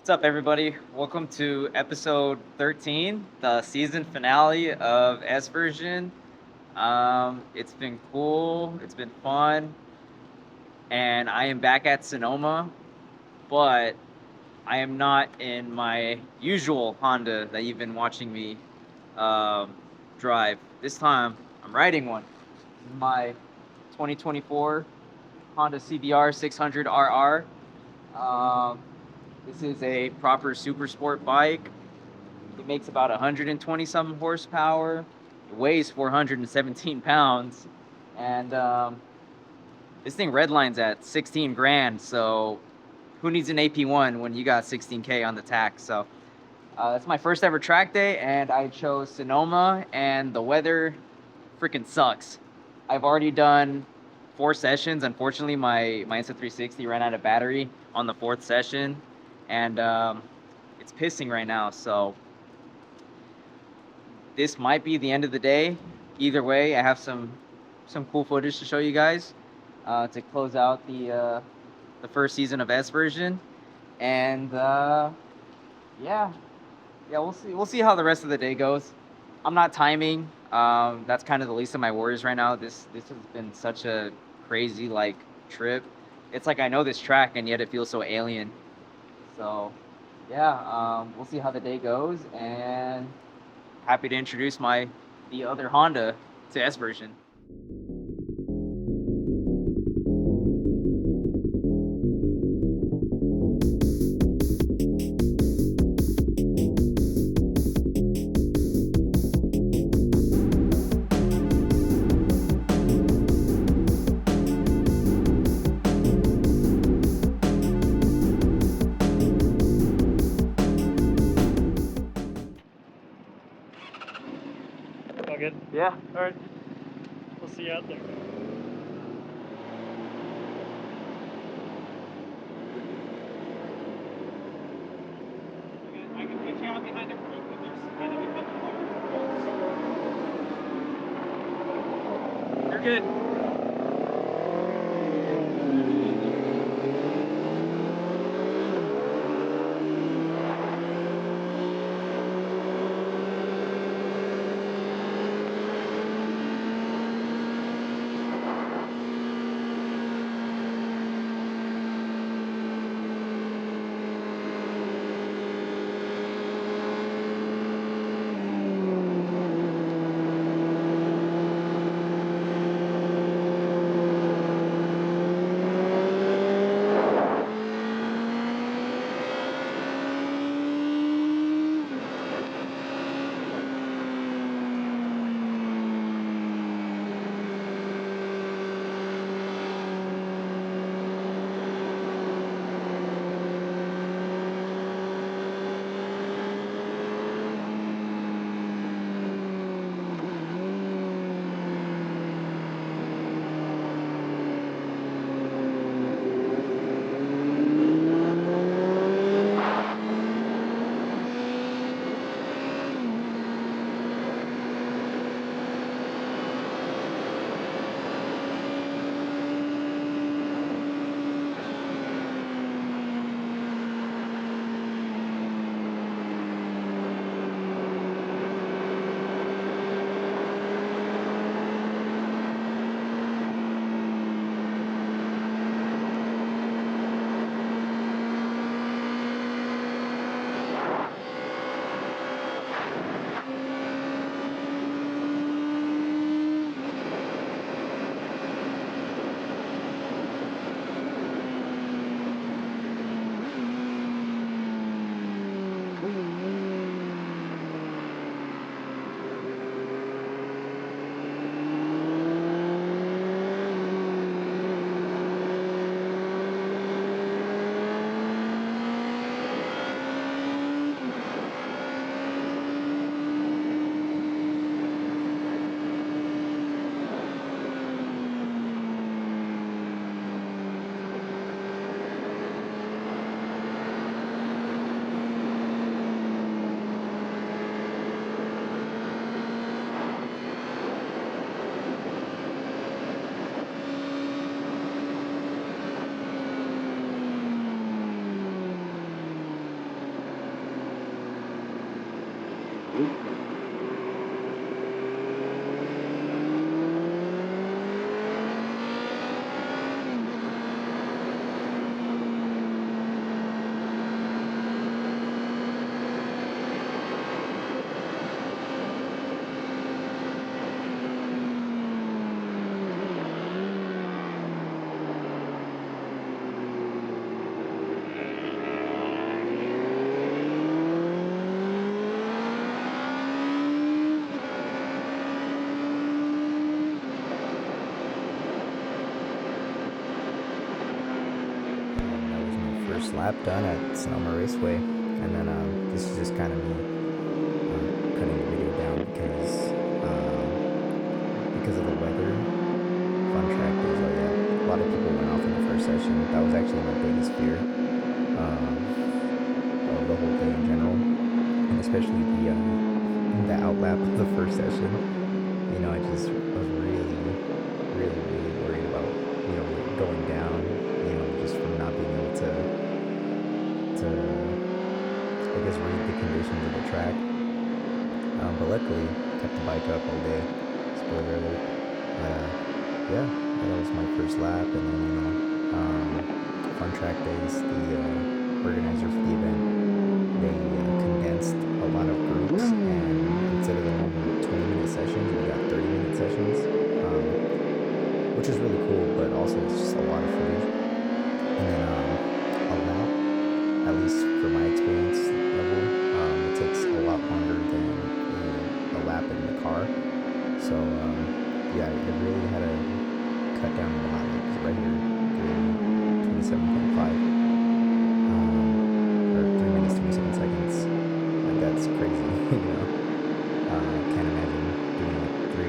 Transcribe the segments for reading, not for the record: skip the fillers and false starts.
What's up, everybody? Welcome to episode 13, the season finale of S version. It's been cool, it's been fun, and I am back at Sonoma, but I am not in my usual Honda that you've been watching me um, drive. This time, I'm riding one. This is my 2024 Honda CBR 600RR. Um, this is a proper super sport bike. It makes about 120 something horsepower. It weighs 417 pounds. And this thing redlines at 16 grand. So who needs an AP1 when you got 16K on the tax? So it's my first ever track day, and I chose Sonoma, and the weather freaking sucks. I've already done 4 sessions. Unfortunately, my Insta360 ran out of battery on the fourth session, and it's pissing right now. So this might be the end of the day. Either way, I have some cool footage to show you guys to close out the first season of S version, and yeah, we'll see how the rest of the day goes. I'm not timing. That's kind of the least of my worries right now. This has been such a crazy trip. It's like I know this track and yet it feels so alien. So yeah, we'll see how the day goes, and happy to introduce the other Honda to S version. All good? Yeah. All right. We'll see you out there. I can put you out behind it real quick. There's kind of a couple more. You're good. That was my first lap done at Sonoma Raceway, and then this is just kind of me cutting the video down because of the weather. Fun track days, oh yeah, a lot of people went off in the first session. That was actually my biggest fear of the whole day in general, and especially the outlap of the first session. You know, I just was really worried about, you know, going down, you know, just from not being able to I guess read the conditions of the track. But luckily, kept the bike up all day. Spoiler alert. Yeah, that was my first lap, and then, you know, fun track days. The organizer for the event, they condensed a lot of groups, and instead of the normal 20-minute sessions, we got 30-minute sessions, which is really cool, but also it's just a lot of footage. And then a lap, at least for my experience level, it takes a lot longer than a lap in the car. So yeah, it really had to cut down a lot. Like right here, 27.5, or 3 minutes 27 seconds. Like that's crazy, you know. Can't imagine doing a 3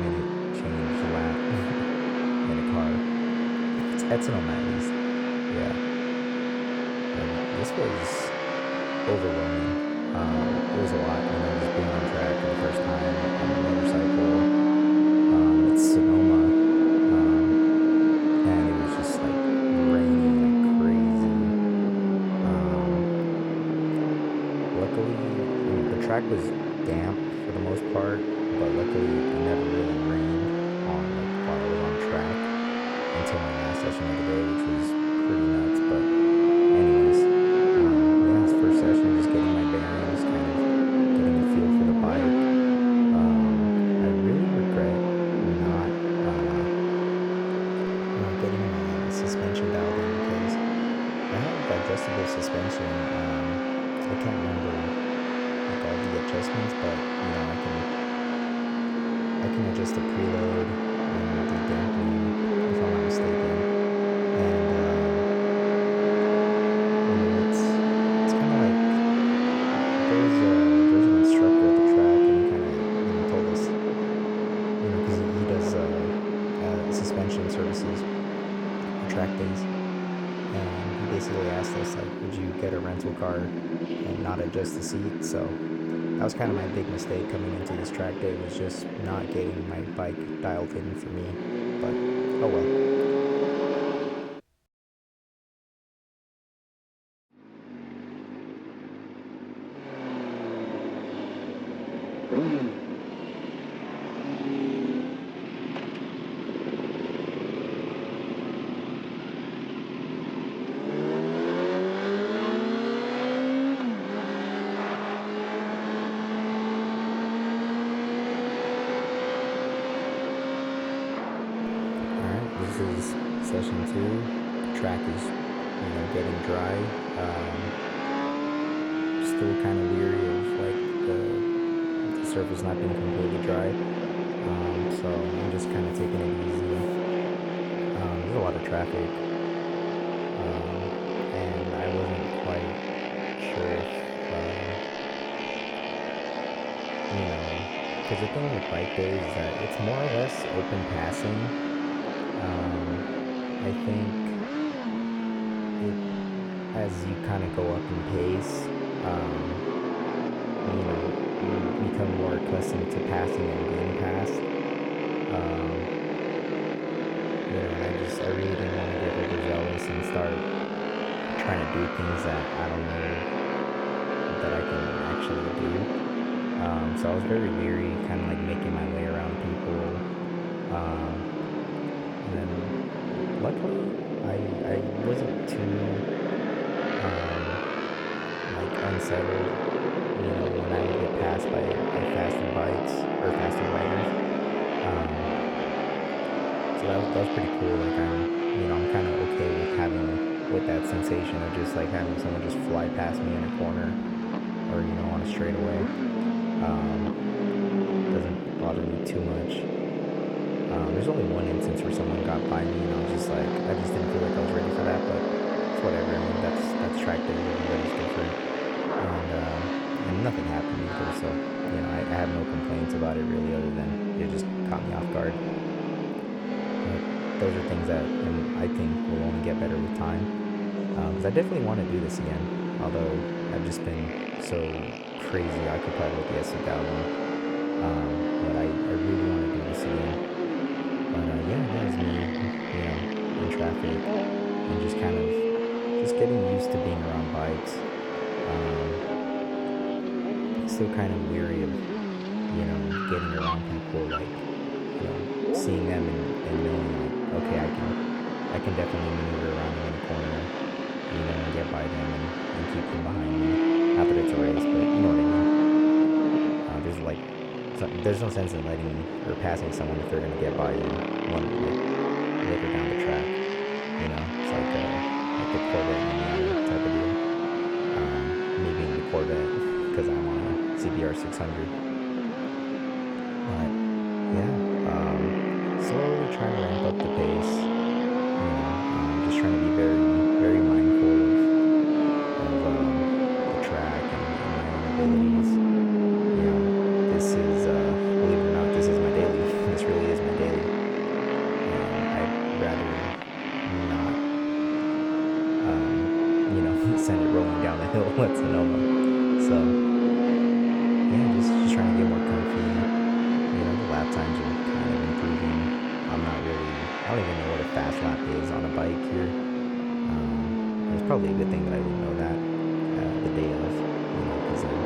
minute change lap in a car. It's Sonoma at least. Yeah. This was overwhelming. It was a lot, you know, just being on track for the first time on a motorcycle. It's Sonoma, and it was just like raining like crazy. Luckily, I mean, the track was damp for the most part, but luckily it never really rained on like while I was on track until my last session of the day, which was pretty nuts. But anyways, yeah, this first session, just getting my bearings, kind of getting a feel for the bike. I really regret not getting my suspension dialed in, because I have adjustable suspension. I can't remember like all the adjustments, but you know, I can adjust the preload and the damping, if I'm not mistaken. And you know, it's kind of like there's an instructor at the track, and he kind of, you know, told us, you know, because he does suspension services for track days, and he basically asked us like, would you get a rental car and not adjust the seat? So that was kind of my big mistake coming into this track day, was just not getting my bike dialed in for me. But oh well. Alright, this is session 2. The track is, you know, getting dry. Still kind of weary of like the surface not being completely dry. So I'm just kind of taking it easy. There's a lot of traffic, and I wasn't quite sure if, you know, because the thing with bike days is that it's more or less open passing. I think as you kind of go up in pace, you know, you become more accustomed to passing and being passed. You know, and I really didn't want to get overzealous and start trying to do things that I don't know that I can actually do. So I was very leery, kind of like making my way around people. And then luckily I wasn't too like unsettled, when I would get passed by faster bikes or faster riders. So that was pretty cool. Like I'm kind of okay with that sensation of just like having someone just fly past me in a corner or on a straightaway. Doesn't bother me too much. There's only one instance where someone got by me and I just didn't feel like I was ready for that, but it's whatever. I mean, that's track day. Everybody's different, and nothing happened either. So I have no complaints about it really, other than it just caught me off guard. But those are things that I think will only get better with time, because I definitely want to do this again. Although I've just been so crazy occupied with the SC1000. But I really want to do this again. But yeah, that was me, in traffic and just kind of getting used to being around bikes. Still kind of weary of, getting around people, like, seeing them and knowing like, okay, I can definitely maneuver around them in the corner, and get by them and keep them behind me. Not that it's a race, but you know what I mean. There's no sense in letting or passing someone if they're gonna get by you later down the track. It's like the Corvette Mania type of deal. Me being the Corvette because I'm on a CBR600. But yeah, slowly trying to ramp up the pace. Just trying to be very, very mindful of the track and my own abilities. This is, believe it or not, this is my daily. This really is my daily. I'd rather not, send it rolling down the hill at Sonoma. So, yeah, just trying to get more comfy. The lap times are kind of improving. I don't even know what a fast lap is on a bike here. It's probably a good thing that I didn't know that the day of, because then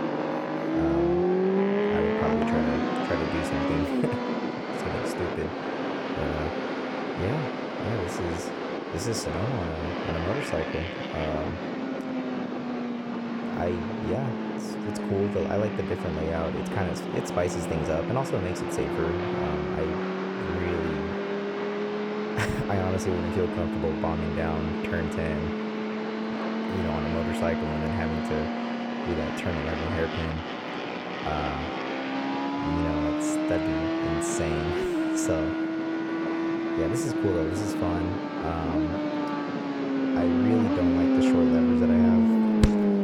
I would probably try to do something stupid. Yeah, this is Sonoma on a motorcycle. It's cool. I like the different layout. It spices things up and also makes it safer. I honestly wouldn't feel comfortable bombing down turn 10, on a motorcycle and then having to do that turn 11 hairpin. That'd be insane. So, yeah, this is cool though. This is fun. I really don't like the short levers that I have.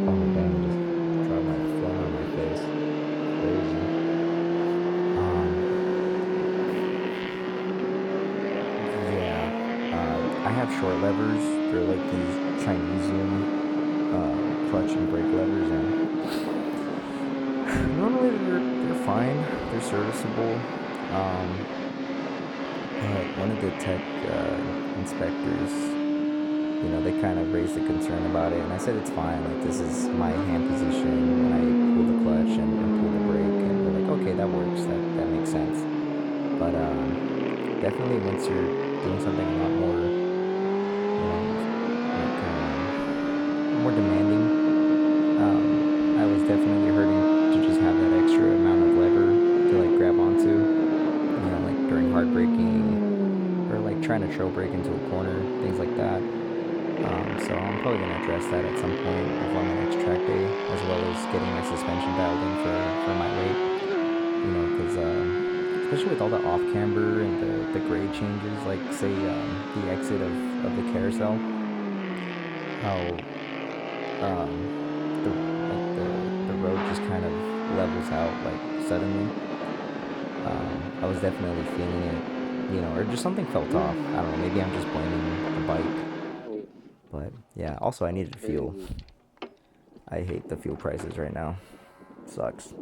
Oh my god, I just dropped my phone on my face. Crazy. I have short levers. They're like these Chinese clutch and brake levers, and normally they're fine. They're serviceable. But one of the tech inspectors, they kind of raised a concern about it, and I said it's fine. Like, this is my hand position when I pull the clutch and pull the brake, and they're like, okay, that works. That makes sense. But definitely once you're doing something a lot more, more demanding, I was definitely hurting to just have that extra amount of lever to like grab onto, like during hard braking or like trying to trail brake into a corner, things like that. So I'm probably gonna address that at some point before my next track day, as well as getting my suspension dialed in for my weight. Because especially with all the off camber and the grade changes, like say the exit of the carousel, how the road just kind of levels out like suddenly. I was definitely feeling it, or just something felt off. I don't know, maybe I'm just blaming the bike. But yeah, also I needed fuel. I hate the fuel prices right now. Sucks.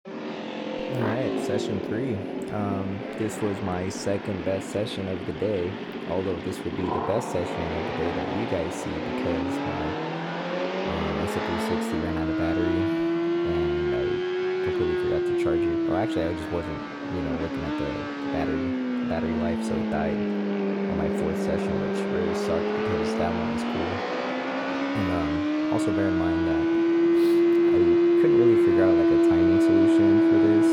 Alright, session 3. This was my second best session of the day, although this would be the best session of the day that you guys see because my S360 ran out of battery and I completely forgot to charge it. Oh, actually, I just wasn't, looking at the battery life, so it died on my fourth session, which really sucked because that one was cool. And also bear in mind that I couldn't really figure out like a timing solution for this.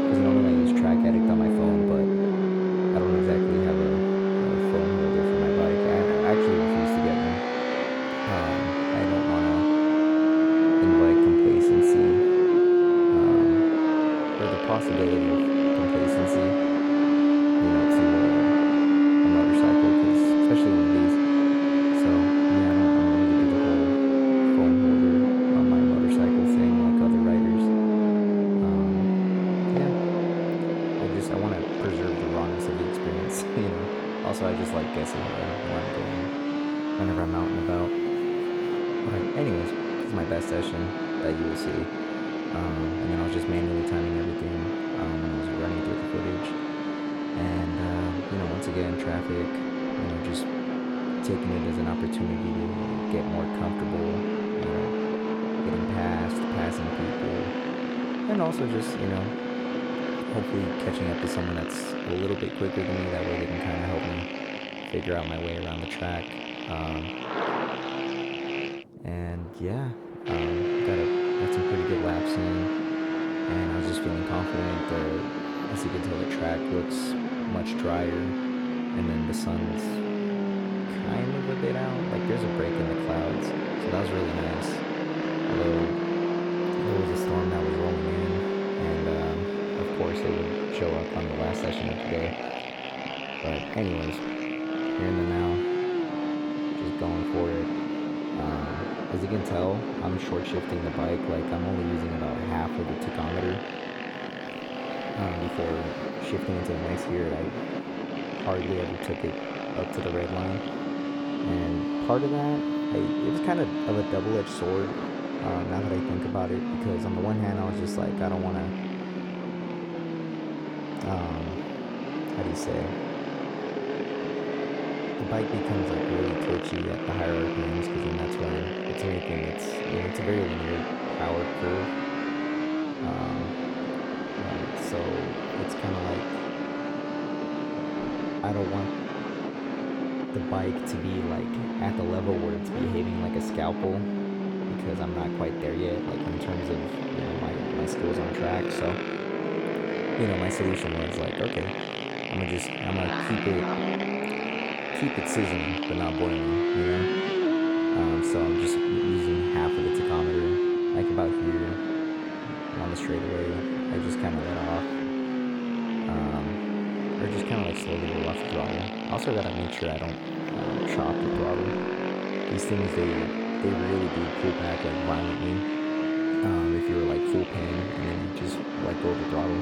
Because normally I use Track Addict on my phone, but I don't exactly have a phone holder for my bike. I actually refuse to get one. I don't want to invite complacency, or the possibility of complacency, to a motorcycle, because especially one of these. So yeah, I don't really do the whole phone holder on my motorcycle thing like other riders. Yeah, I want to preserve the rawness of the experience. Also, I just like guessing where I'm going whenever I'm out and about. But anyways, this is my best session that you will see. And then I was just manually timing everything when I was running through the footage. And once again, traffic. Just taking it as an opportunity to get more comfortable. Getting passing people, and also just hopefully catching up to someone that's a little bit quicker than me. That way they can kind of help me figure out my way around the track. And yeah, got some pretty good laps in, and I was just feeling confident. As you can tell, the track looks much drier, and then the sun's kind of a bit out. Like there's a break in the clouds, so that was really nice. Although there was a storm that was rolling in, and of course it would show up on the last session of the day. But anyways, here in the now, just going for it. As you can tell, I'm short shifting the bike. Like I'm only using about half of the tachometer. Before shifting into the next gear, I hardly ever took it up to the red line. And part of that, it was kind of a double-edged sword. Now that I think about it, because on the one hand, I was just like, I don't want to. How do you say? The bike becomes like really twitchy at the higher RPMs, because then that's when it's anything. It's a very linear power curve. So it's kind of like I don't want the bike to be like at the level where it's behaving like a scalpel, because I'm not quite there yet, like in terms of my skills on track. So my solution was like, okay, I'm gonna keep it sizzling but not boiling. So I'm just using half of the tachometer, like about here on the straightaway. I just kind of let off, or just kind of like slowly roll off the throttle. Also gotta make sure I don't chop the throttle. These things, they really do pull back like violently. If you're like full pin and then you just let go of the throttle.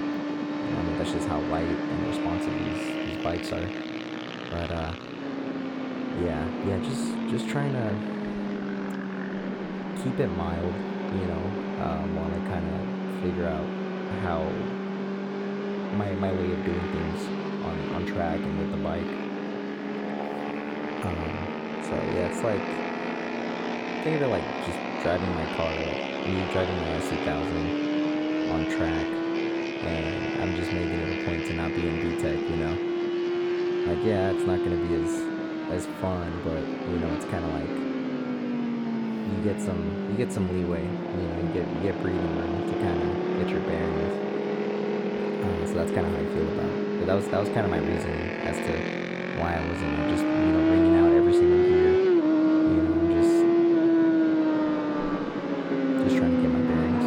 That's just how light and responsive these bikes are. But yeah, just trying to keep it mild, while I kind of figure out how my way of doing things on track and with the bike. So yeah, it's like, think of it like just driving my car, like me driving my S2000 on track, and I'm just making it a point to not be in VTEC, Like, yeah, it's not gonna be as fun, but it's kind of like you get some leeway, you get breathing room to kind of get your bearings. So that's kind of how I feel about it. But that was kind of my reasoning as to why I wasn't just ringing out every single gear. I'm just trying to get my bearings.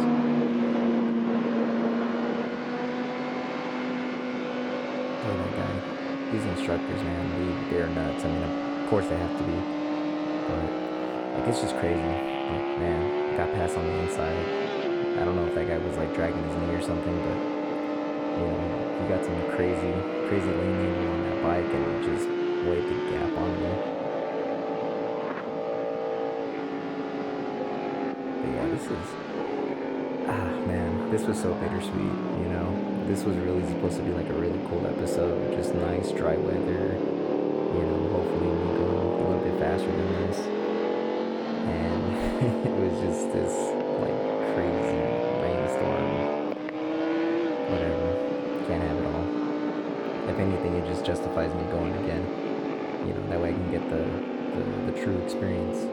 Oh, that guy. These instructors, man, they're nuts. I mean, of course they have to be, but like it's just crazy. Like, man, got passed on the inside. I don't know if that guy was like dragging his knee or something, but you got some crazy lane angle on that bike, and it just way big gap on me. But yeah, this was so bittersweet, this was really supposed to be like a really cool episode, just nice dry weather. You know, hopefully me going a little bit faster than this. And it was just this like crazy rainstorm. Whatever, can't have it all. If anything, it just justifies me going again. You know, that way I can get the true experience.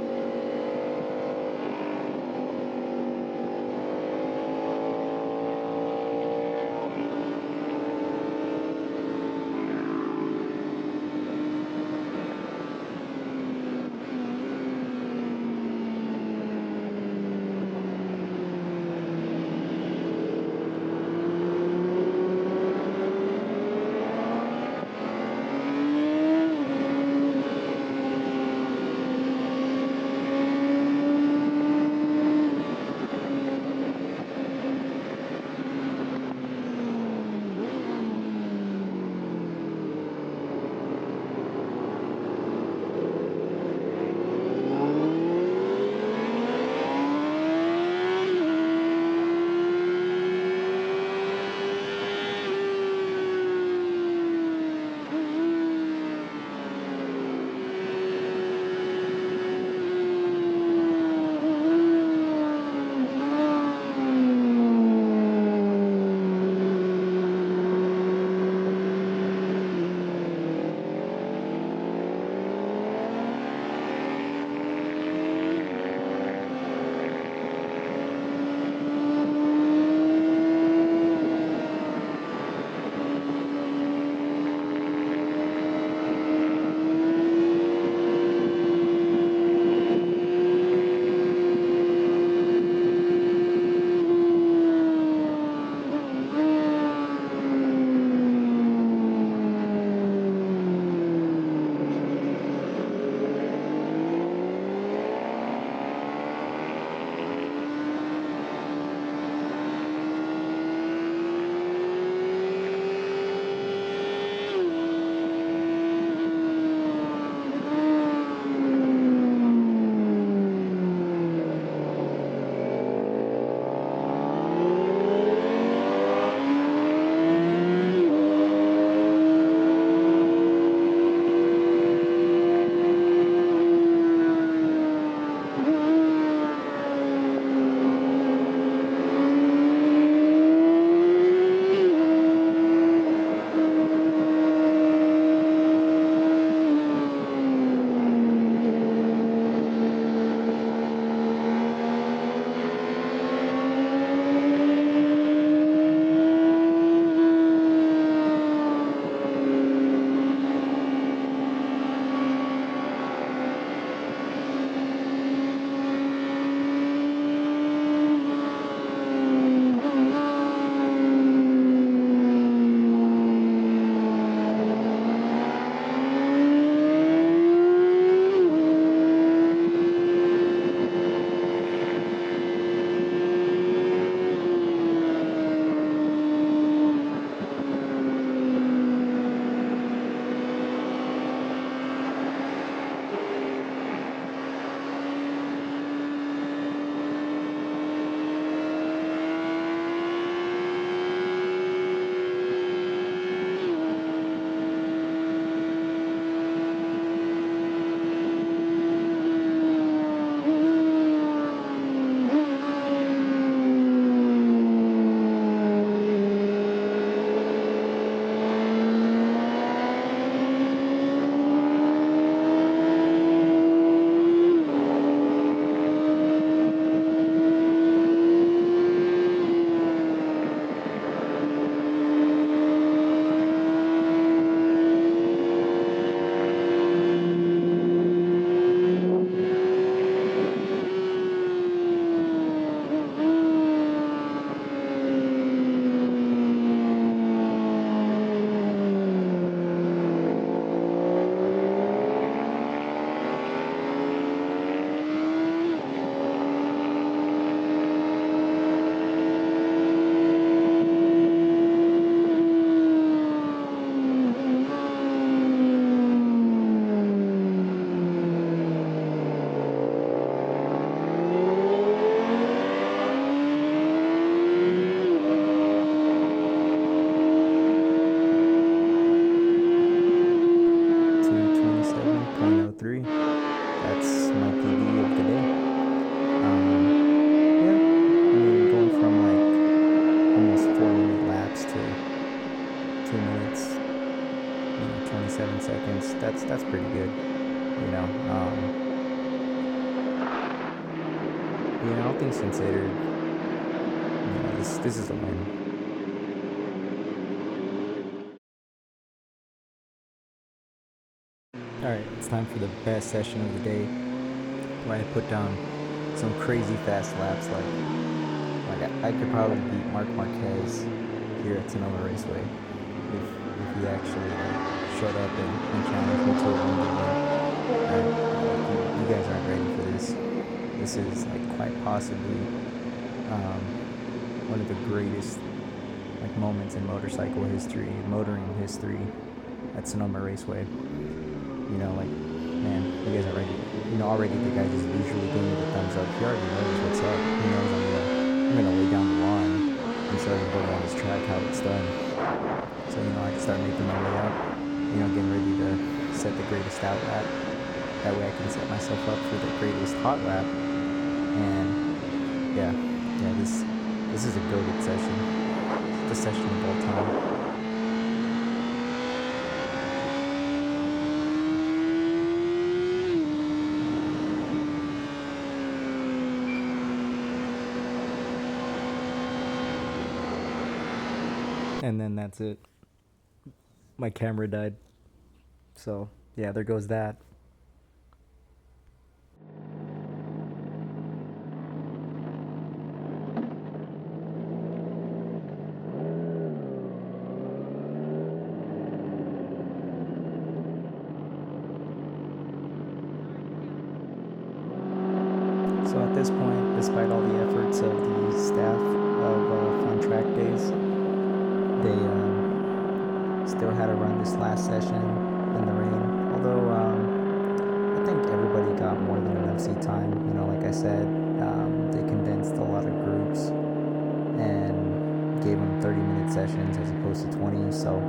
3. That's my PB of the day. Yeah, I mean, going from like almost 4-minute laps to 2 minutes, 27 seconds. That's pretty good. All things considered, this is a win. Alright, it's time for the best session of the day, where I put down some crazy fast laps. Like I could probably beat Mark Marquez here at Sonoma Raceway if he actually showed up and challenged me to a win. You guys aren't ready for this. This is quite possibly one of the greatest moments in motoring history at Sonoma Raceway. Man, you guys are ready. Already the guy just visually gave me the thumbs up. He already knows what's up. He knows I'm gonna lay down the lawn and show everybody on this track how it's done. So I can start making my way up. Getting ready to set the greatest out lap. That way I can set myself up for the greatest hot lap. And yeah, this is a goated session. It's the session of all time. And then that's it. My camera died. So, yeah, there goes that. So at this point, despite all the efforts of the staff of Fun Track Days, they still had to run this last session in the rain. Although I think everybody got more than enough seat time. Like I said, they condensed a lot of groups and gave them 30-minute sessions as opposed to 20. So,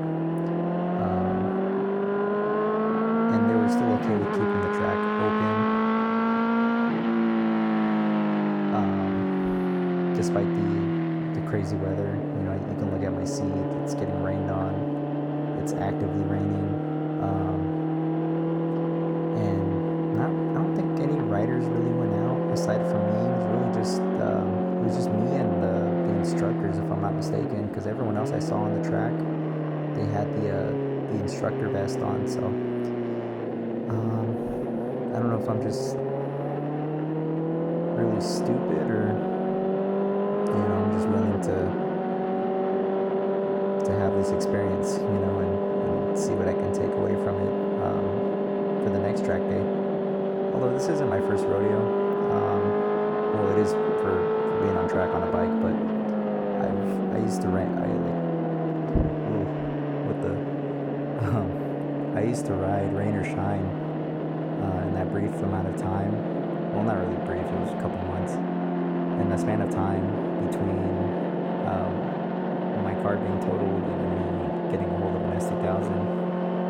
and they were still okay with keeping the track open. Despite the crazy weather, you can look at my seat. It's getting rained on. It's actively raining, and I don't think any riders really went out aside from me. It was just me and the instructors, if I'm not mistaken, because everyone else I saw on the track, they had the instructor vest on. So I don't know if I'm just really stupid or I'm just willing to have this experience, and see what I can take away from it for the next track day. Although this isn't my first rodeo, well, it is for being on track on a bike, but I used to I used to ride rain or shine in that brief amount of time. Well, not really brief; it was a couple months. In the span of time between my car being totaled and me getting a hold of an S2000,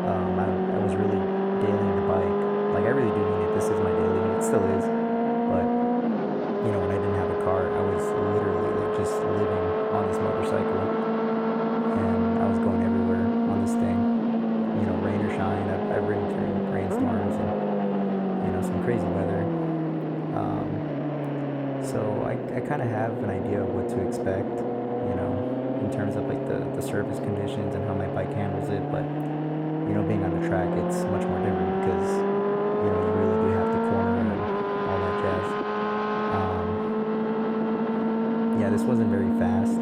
I was really dailying the bike. I really do mean it. This is my daily. It still is. But when I didn't have a car, I was literally just living on this motorcycle, and I was going everywhere on this thing. Rain or shine. I've ridden through rainstorms and some crazy weather. So I kind of have an idea of what to expect, in terms of the surface conditions and how my bike handles it. But being on the track, it's much more different because you really do have to corner and all that jazz. Yeah, this wasn't very fast,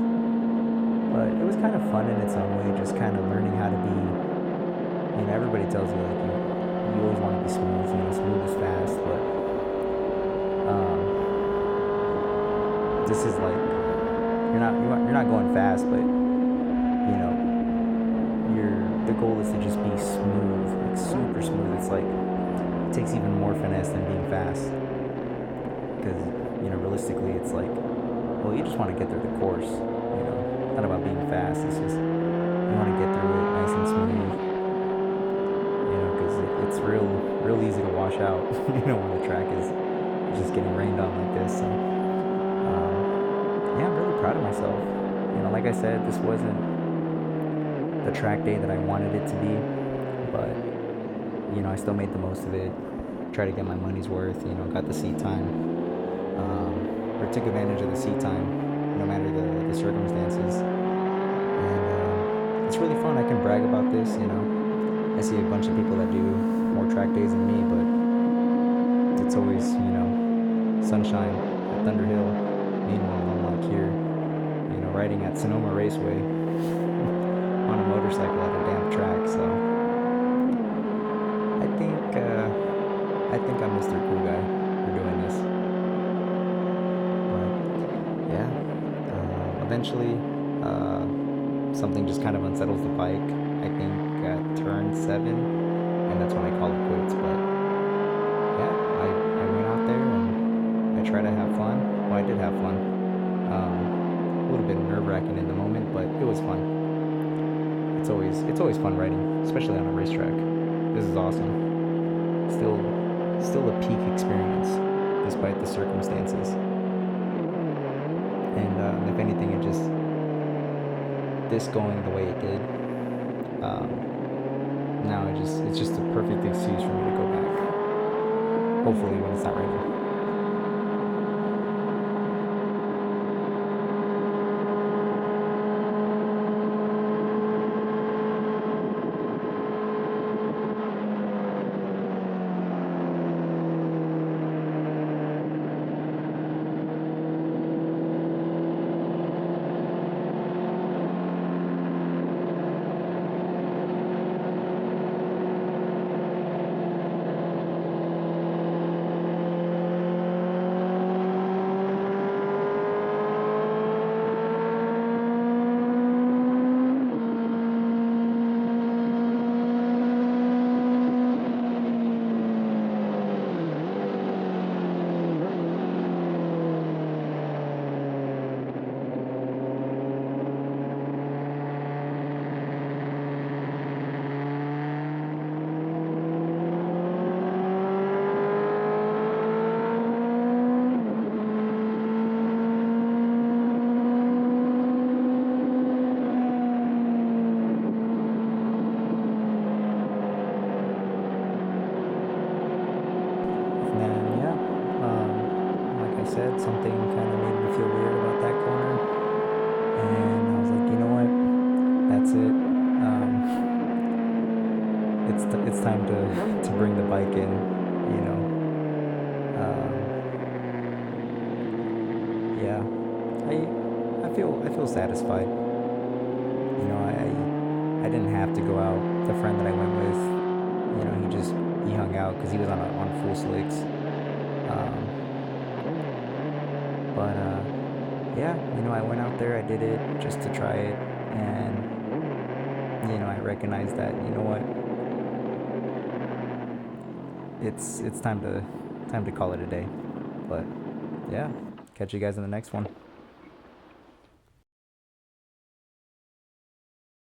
but it was kind of fun in its own way. Just kind of learning how to be. Everybody tells you you always want to be smooth. Smooth is fast, but this is you're not going fast, but the goal is to just be smooth, super smooth. It's it takes even more finesse than being fast, because realistically it's well, you just want to get through the course. Not about being fast. It's just you want to get through it nice and smooth. Because because it's real easy to wash out, when the track is just getting rained on like this. So, yeah, I'm really proud of myself. Like I said, this wasn't the track day that I wanted it to be, but I still made the most of it. Tried to get my money's worth. Got the seat time, or took advantage of the seat time, no matter the circumstances. And it's really fun. I can brag about this. I see a bunch of people that do more track days than me, but it's always sunshine at Thunder Hill. Meanwhile, I'm like here, riding at Sonoma Raceway on a motorcycle at a damp track. So I think I'm Mr. Cool Guy for doing this. But yeah, eventually something just kind of unsettles the bike. I think at turn 7, and that's when I call it quits. But yeah, I went out there and I tried to have fun. Well, I did have fun. A little bit nerve-wracking in the moment, but it was fun. It's always fun riding, especially on a racetrack. This is awesome. Still a peak experience, despite the circumstances. And if anything, this going the way it did, now it's just a perfect excuse for me to go back. Hopefully, when it's not raining. Said something kind of made me feel weird about that corner, and I was like, you know what, that's it. It's time to bring the bike in. Yeah, I feel satisfied. I didn't have to go out. The friend that I went with, he hung out because he was on full slicks. But yeah, I went out there, I did it just to try it, and I recognized that what, it's time to call it a day. But yeah, catch you guys in the next one.